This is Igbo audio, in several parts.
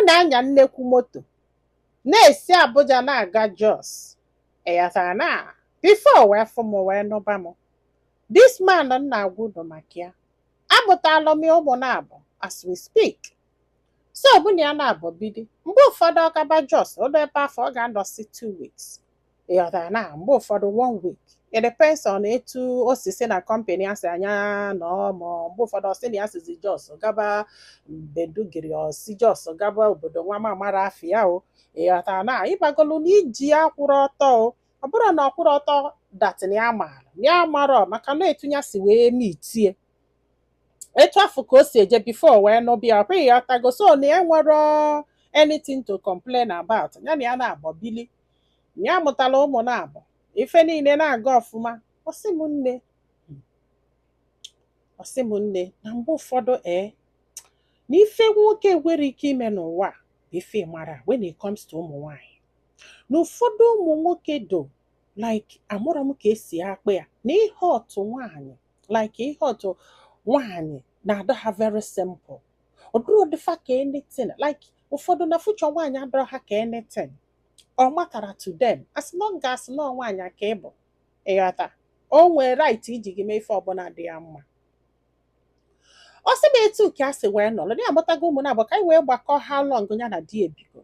na-anya nnekwu moto na-esi Abuja na-aga Jos eyatara na before wee fụ m wee nụba m this man na-agwa unu maka ya amụtala m ụmụ na-abụ as we speak. So ọ bụ na ya na-abụ bido mgbe ụfọdụ ọ gaba Jos ụlọ ebe afọ ọ ga-anọsi 2 weeks ịghọtara na mgbe ụfọdụ 1 week. It depends on etu o si si na company asị anya nọ ma mgbe ụfọdụ ọ sị na ya sizi Jos gaba Bedugiri ọ si Jos gaba obodo nwa mamara afọ ya o ịghọtara na ịbagolu na iji ya kwụrụ ọtọ o ọ bụrụ na ọ kwụrụ ọtọ datin ya maara ya marọ maka na etunye si wee mitie etu afọ ka o si eje before wee nụbịa ọ bụghị ya tago so na ya nwere anything to complain about ya na ya na-abọ bili ya amụtala ụmụ na-abụ ife niile na-aga ọfụma ọsị m nne na mgbe ụfọdụ na ife nwoke nwere ike ime n'ụwa bụ ife mara when it comes to ụmụ nwanyị na ụfọdụ ụmụ nwoke do like amụrụ m ka esi akpa ya na ihe ọtụ nwaanyị like ihe ọtụ nwaanyị na-ada ha very simple ọ dụrụ dịfa ka anything like ụfọdụ na future nwaanyị adọrọ ha ka anything ọ matara to them as long as na nwaanyị ka ị bụ ịghọta o nwere right iji gị mee ife ọbụla dị ya mma. Ọ sị m etu ka a sị wee nọrọ ya amụtago ụmụ na-abụ ka anyị wee gbakọ ha long ya na di ebigo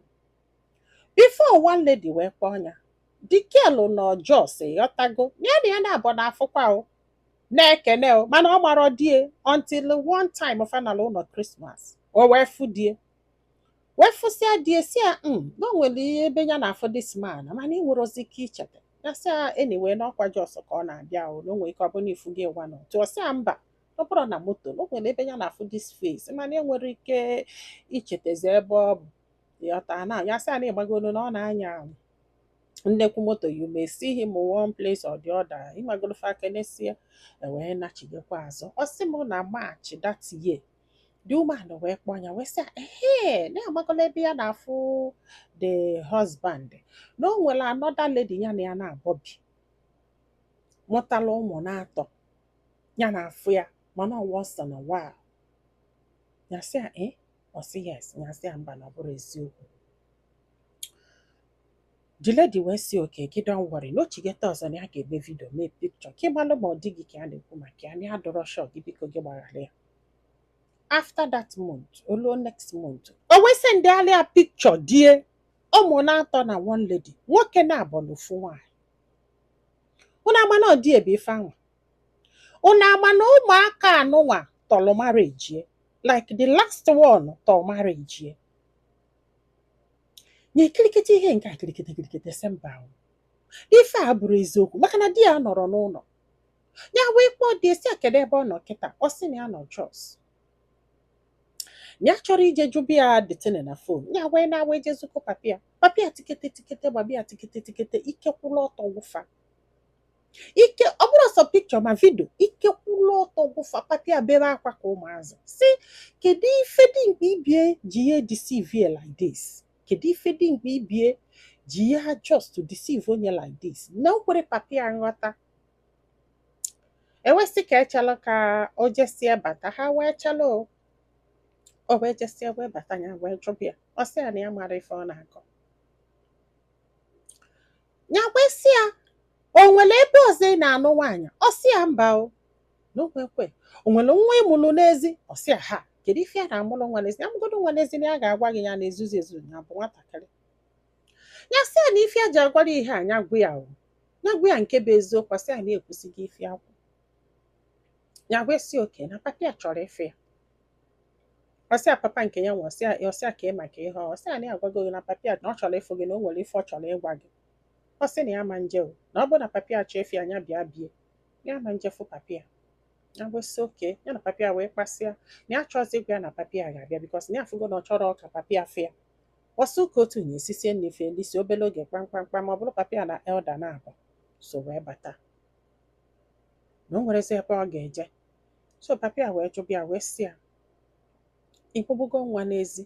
before one lady wee kpọọ ya dikelu nọ Jos ịghọtago ya na ya na-abụ na afụkwa o na-ekene o mana ọ mara die until one time final ụlọ Christmas o wee fụ die wee fụsịa die si ya na o nwere ihe ebe ya na-afụ this man mana ị nwere ozi ike icheta ya sị ya anyway n'ọkwa Jos ka ọ na-abịa o na o nwere ike ọ bụ na ifu gị ịwa nọ tụọ sị ya mba ọ bụrụ na moto o nwere ebe ya na-afụ this face mana e nwere ike ichetezi ebe ọ bụ yọta na ya sị ya na ịgbagolo na ọ na-anya nnekwu moto you may see him one place or the other ịmagolo fa kenesia wee nachigekwa azụ ọ sị m na March that year the woman wee kpọọ ya wee sị na-amagolo ebe ya na-afụ the husband na o nwere another lady ya na ya na-abọbi mụtala ụmụ na-atọ ya na-afụ ya mana ọ once in a while ya sị ya ọ sị yes ya sị ya mba na ọ bụrụ eziokwu. The lady wee sị okay gị don't worry n'ochigeta ọzọ na ya ga-eme vidio mee picture ka ịmalụ ma ọ dị gị ka a na-ekwu maka ya na ya dọrọ shọ gị biko gị gbaghara ya. After that month oluo next month o wee send ya picture die ụmụ na-atọ na one lady nwoke na-abụ n'ofu nwaanyị unu ama na ọ dị ebe ife anwa unu ama na ụmụaka anụnwa tọrọ marriage like the last one tọrọ marriage nye kirikiti ihe nke kirikiti semba ife a bụrụ eziokwu maka na di ya nọrọ n'ụlọ ya wee kpọọ dị esi akede ebe ọ nọ kịta ọ sị na ya nọ Jos ya chọrọ ije jụbụ ya detene na fon ya wee na-awa eje zụkọ papịa tikete gbabịa tikete ike kwụlụ ọtọ wụfa ike ọ bụrụ sọ pikchọ ma vidio ike kwụlụ ọtọ wụfa papịa bebe akwa ka ụmụazụ si kedu ife dị mkpa ibie ji ihe deceive like this kedu ife dị mkpa ibie ji ya just to deceive onye like this na o kwere papịa nghọta ewesị ka echelụ ka o jesie bata ha wee chelụ o wee jesie wee bata ya wee jụbịa ọ sị ya na ya mara ife ọ na-akọ ya wee sị ya o nwere ebe ọzọ ị na-anụ nwaanyị ọ sị ya mba o n'okwekwe o nwere nwa ịmụlụ n'ezi ọ sị ya ha kedu ife ya na-amụlụ nwa n'ezi ya mụgodo nwa n'ezi na ya ga-agwa gị ya na-ezuzu ezuzu ya bụ nwatakịrị ya sị ya na ife ya ji agwara ihe anya gwụ ya o ya gwụ ya nke bụ eziokwu sị ya na-ekwusighị ife akwụ ya wee sị oke na papa ya chọrọ ife ya ọ sị ya papa nke ya nwe ọ sị ya ka ị maka ihe ọ sị ya na ya agwago gị na papa ya na ọ chọrọ ịfụ gị na o nwere ife ọ chọrọ ịgwa gị ọ sị na ya ma nje o na ọ bụ na papa ya chọọ ife anya bịa bie ya ma nje fụ papa ya ya wee sị oke ya na papa ya wee kpasịa na ya chọzi ịgwa ya na papa ya ga-abịa bikọs na ya afụgo na ọ chọrọ ka papa ya fụ ya ọsị ụka otu na-esisie nnefe elisi obere oge kpamkpamkpam ma ọ bụrụ papa ya na elda na-abụ so wee bata na o nwerezi ebe ọ ga-eje so papa ya wee jụbịa wee sị ya ịkwụbugo nwa n'ezi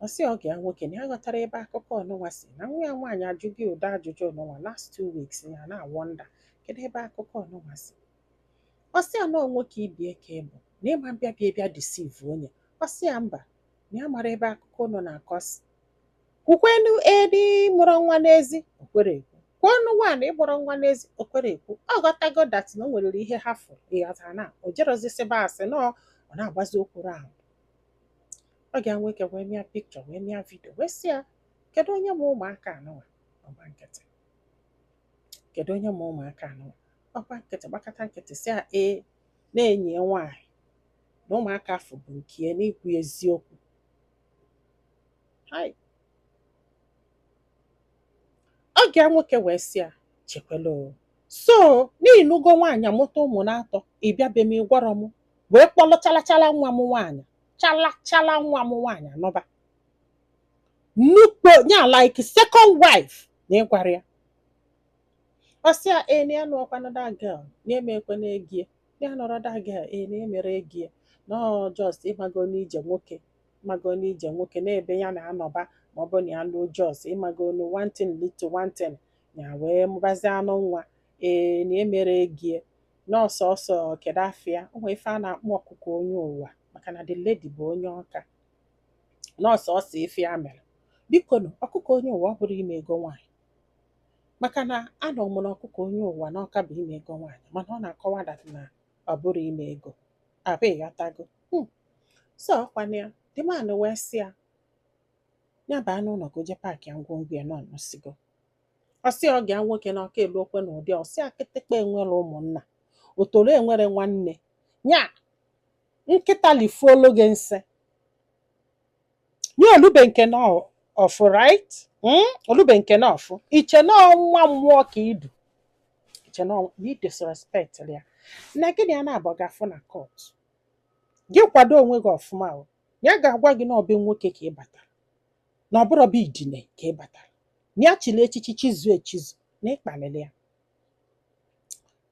ọ sị ọ ga nwoke na ya ghọtara ebe akụkọ ọnụnwa si na nwa ya nwaanyị ajụ gị ụdị ajụjụ ọnụnwa last 2 weeks ya na-awọnda kedu ebe akụkọ ọnụnwa si ọ sị ya na nwoke ibie ka ịbụ na ịma bịa deceive onye ọ sị ya mba na ya mara ebe akụkọ unu na-akọsi. Kwukwenu edi mụrụ nwa n'ezi okwere ekwu. Kwuonu nwaanyị ịmụrụ nwa n'ezi okwere ekwu. Ọ ghọtago dat na o nwere ihe ha fụrụ ịghọtara na o jerozisiba asị nọ ọ na-agbazi okwuru ahụ. Ọ ga-enwe ike wee mịa pikchọ wee mịa vidio wee sị ya kedu onye ma ụmụaka anụwa ọgba nkịtị, kedu onye ma ụmụaka anụwa ọgba nkịtị, gbakọta nkịtị sị ya na-enyi nwaanyị na ụmụaka afọ bụ nke ya n'ikwu eziokwu. Ọ ga-nwoke wee sị ya chekwala so n'inugo nwaanyị amụta ụmụ na-atọ ịbịa be m ịgwọrọ m wee kpọlụ chalachala nwa m nwaanyị chalachala nwa m nwaanyị anọba nnukwu ya like second wife na ịgwara ya. Ọ sị ya na ya nụọkwanụ that girl na emekwe na egie na ya nọrọ that girl na emere egie no just ịmago n'ije nwoke ịmago n'ije nwoke na-ebe ya na-anọba ma ọ bụ na ya lụọ jos ịmago nu one thing lead to one thing ya wee mụbazie anụ nwa na emere egie n'ọsọsọ kedu afịa onwe ife a na-akpọ ọkụkọ onye ụwa maka na the lady bụ onye ọka n'ọsọsọ ife ya mere. Biko nụ ọkụkọ onye ụwa ọ bụrụ ime ego nwaanyị maka na anọ m na ọkụkọ onye ụwa na ọka bụ ime ego nwaanyị mana ọ na-akọwa dat na ọ bụrụ ime ego abịa ịghọtago. So ọkwana ya the man wee sị ya baa n'ụlọ ka o jee paakị ngwongwo ya nọ nọsigo. Ọ sị ọ ga nwoke na ọka elu okwe na ụdị ọsị akịtịkpa enwere ụmụnna otoro enwere nwanne nya nkịta lifuolu gị nsị nye olube nke na ọfụ right olube nke na ọfụ iche na nwa mmụọ ka idu iche na disrespect ya na gịnị ya na-abọ gafụ na court gị kwado onwe gị ọfụma ya ga-agwa gị na ọbe nwoke ka ị batara na ọbụrụ bụ idine ka ị batara na ya chịrị echichi chizu echizu na ịkpalili ya.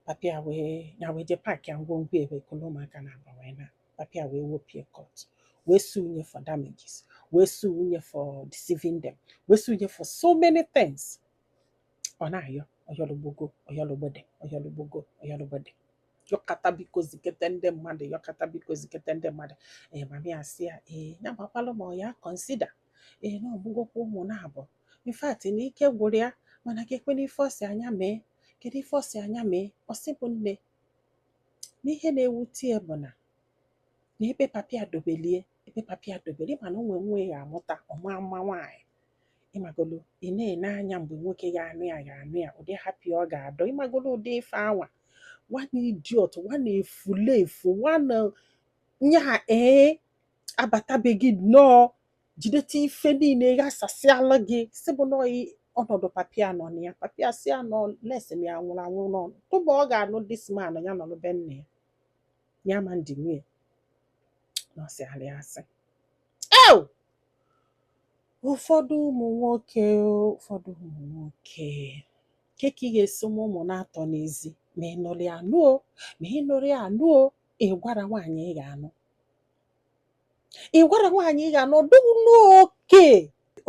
Papịa wee je paakị ngwongwo ebe kụlụ ụmụaka na-agba wee na papịa wee wopie court wee sue nwunye for damages wee sue nwunye for deceiving them wee sue nwunye for so many things. Ọ na-ayọ ọyọlụgbogo ọyọlụgbode ọyọlụgbogo ọyọlụgbode yọkata biko zikete ndị mmadụ yọkata biko zikete ndị mmadụ mami asị ya ya gbakwalụ ma ọ ya consider na ọgbụgokwa ụmụ na-abụ in fact na ike gwụrụ ya mana gekwe n'ife ọsị anya mee kedu ife ọsị anya mee ọsị bụ nne n'ihe na-ewute ya bụ na ebe papịa dobelie mana onwe nwe ya amụta ọma mma nwaanyị ịmagolo ị na-ene anya mgbe nwoke ga-anụ ya ụdị hapi ọ ga-adọ ịmagolo ụdị ife anwa nwana idiot nwana efulefu nwana nya abatabeghị nnọọ jidete ife niile ghasasịala gị sịbụ ọnọdụ papịa nọ na ya papịa si ya nọ lesin ya nwụrụ anwụ n'ọnụ tụba ọ ga-anụ disman ya nọ n'be nne ya ma ndị nwunye nọsịalị asị. Ụfọdụ ụmụ nwoke ke ka ị ga-esi ụmụ na-atọ n'ezi ma ị nụrụ ya anụọ ịgwara nwaanyị ị ga-anụ ọdụghị n'oke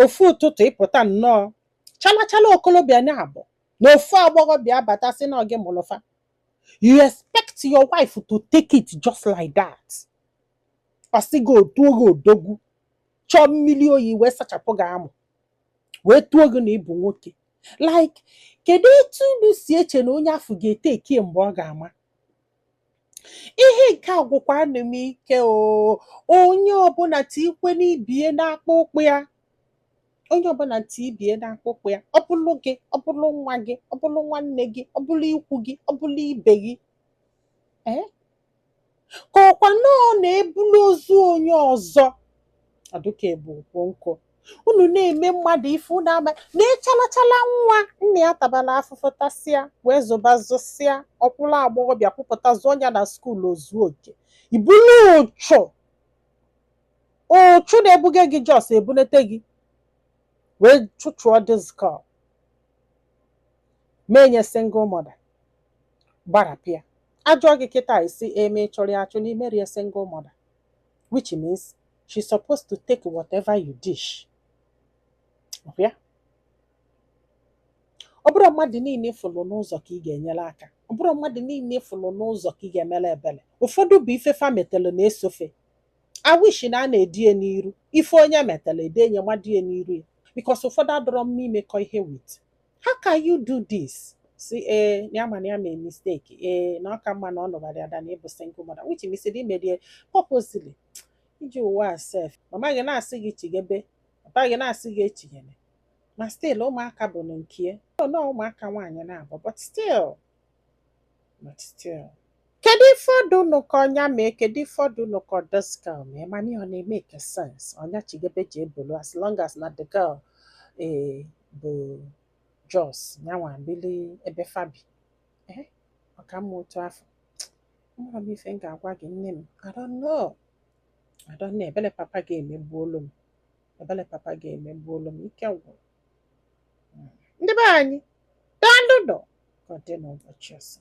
ofu ụtụtụ ịpụta nnọọ chalachala okolobịa na-abụ na ofu agbọghọbịa bata sị na gị mụlụfa you expect your wife to take it just like that. Ọ sị gị otuo gị odogwu chọọ mmiri oyi wee sachapụ gị amụ wee tuo gị na ịbụ nwoke like kedu etu unu si eche na onye afọ ga-ete eke mgbe ọ ga-ama ihe nke agwụkwa anụ m ike onye ọbụla tikwe n'ibie na-akpọ ụkpụ ya onye ọbụla ibie na-akpọ ụkpụ ya ọ bụlụ gị ọ bụlụ nwa gị ọ bụlụ nwanne gị ọ bụlụ ikwu gị ọ bụlụ ibe gị ka ọkwa nọọ na-ebulu ozu onye ọzọ ọdụka ebu nkwonkwo unu na-eme mmadụ ife unu ama na-echalachala nwa nna ya tabala afụfụ tasịa wee zụbazụsịa ọkwụrụ agbọghọbịa kwupụta zụọ ya na skuul ozuo oke ibulu ụchụ na-ebuga gị jos ebunete gị wee chụchụọ diska menye single mother gbarapịa ajụọ gị kịta isi eme chọrọ ya achụ n'ime rie single mother which means she's supposed to take whatever you dish. ọ bụrụ mmadụ niile fụlụ n'ụzọ ka ị ga-enyere aka ọ bụrụ mmadụ niile fụlụ n'ụzọ ka ị ga-emere ebele ụfọdụ bụ ife fa metelu na-esofe awishi na a na-edi ya n'iru ife onye metara edenye mmadụ ya n'iru ya because ụfọdụ adọrọ mma imekọ ihe with. How can you do this? Si ya ma na ya mee mistake na ọ ka mma na ọ nọbara ya na ịbụ single mother which means na imedie purposely iji ụwa sef mama gị na-asị gị chigebe papa gị na-asị gị echighene ma still ụmụaka bụ na nke na ụmụaka nwaanyị na-abụ but still kedu ife ọdụ nụkọ ọnya mee kedu ife ọdụ nụkọ this girl mee mana ọ na-emeke sense ọnya chigebe ji ebulu as long as na the girl bụ Jos nyanwa bili ebe fabi ọka mma otu afọ mara m ife m ga-agwa gị nne m I don't know ebele papa ga-emegbuolu m ike gwụrụ ndị be anyị daalụ nọ ka ọ dị n'ụbọchị ọzọ